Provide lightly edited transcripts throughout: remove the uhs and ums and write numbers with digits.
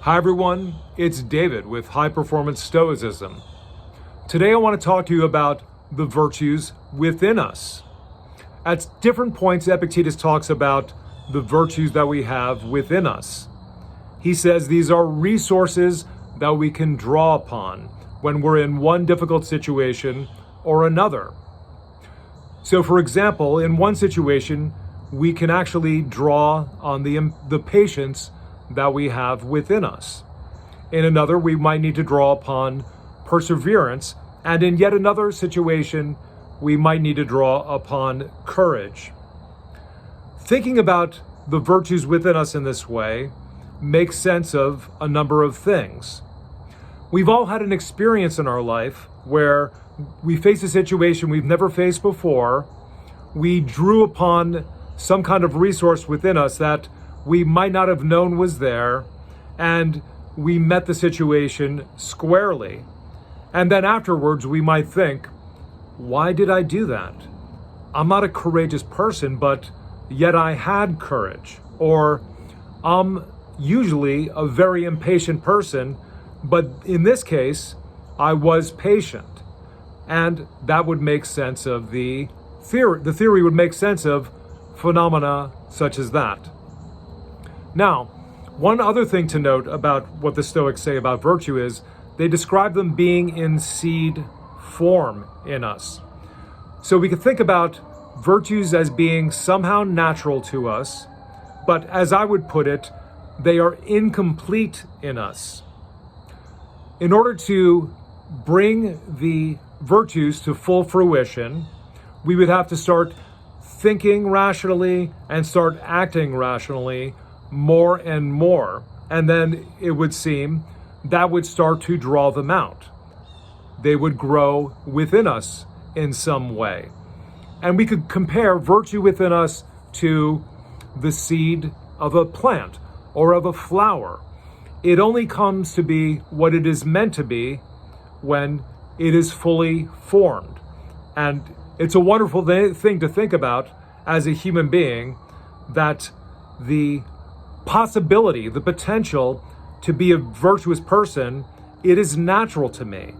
Hi everyone, it's David with High Performance Stoicism. Today I want to talk to you about the virtues within us. At different points, Epictetus talks about the virtues that we have within us. He says these are resources that we can draw upon when we're in one difficult situation or another. So for example, in one situation, we can actually draw on the patience that we have within us. In another, we might need to draw upon perseverance, and in yet another situation, we might need to draw upon courage. Thinking about the virtues within us in this way makes sense of a number of things. We've all had an experience in our life where we face a situation we've never faced before. We drew upon some kind of resource within us that we might not have known was there, and we met the situation squarely. And then afterwards, we might think, why did I do that? I'm not a courageous person, but yet I had courage. Or I'm usually a very impatient person, but in this case, I was patient. And that would make sense of the theory. The theory would make sense of phenomena such as that. Now, one other thing to note about what the Stoics say about virtue is they describe them being in seed form in us. So we could think about virtues as being somehow natural to us, but as I would put it, they are incomplete in us. In order to bring the virtues to full fruition, we would have to start thinking rationally and start acting rationally more and more. And then it would seem that would start to draw them out. They would grow within us in some way. And we could compare virtue within us to the seed of a plant or of a flower. It only comes to be what it is meant to be when it is fully formed. And it's a wonderful thing to think about as a human being, that the possibility, the potential to be a virtuous person, it is natural to me.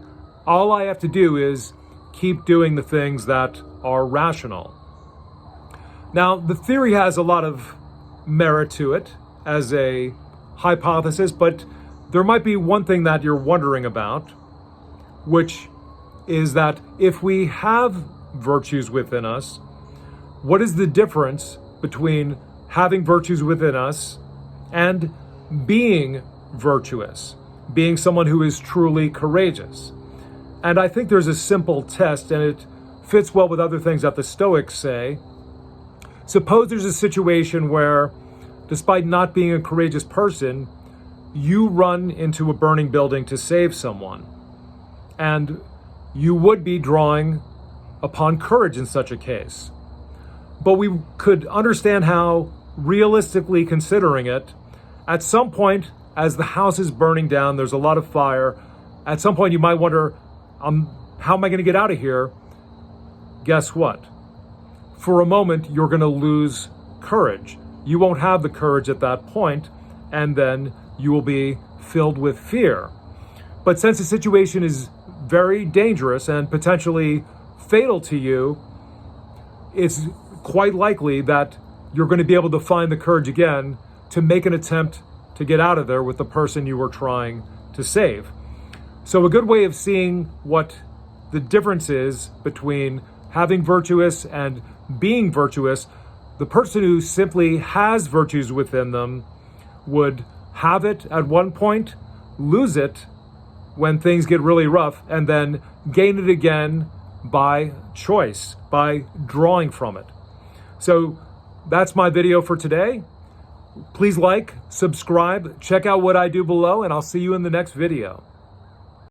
All I have to do is keep doing the things that are rational. Now, the theory has a lot of merit to it as a hypothesis, but there might be one thing that you're wondering about, which is that if we have virtues within us, what is the difference between having virtues within us and being virtuous, being someone who is truly courageous? And I think there's a simple test, and it fits well with other things that the Stoics say. Suppose there's a situation where, despite not being a courageous person, you run into a burning building to save someone. And you would be drawing upon courage in such a case. But we could understand how, realistically considering it, at some point, as the house is burning down, there's a lot of fire, at some point you might wonder, how am I going to get out of here? Guess what? For a moment, you're going to lose courage. You won't have the courage at that point, and then you will be filled with fear. But since the situation is very dangerous and potentially fatal to you, it's quite likely that you're going to be able to find the courage again to make an attempt to get out of there with the person you were trying to save. So a good way of seeing what the difference is between having virtuous and being virtuous, the person who simply has virtues within them would have it at one point, lose it when things get really rough, and then gain it again by choice, by drawing from it. So that's my video for today. Please like, subscribe, check out what I do below, and I'll see you in the next video.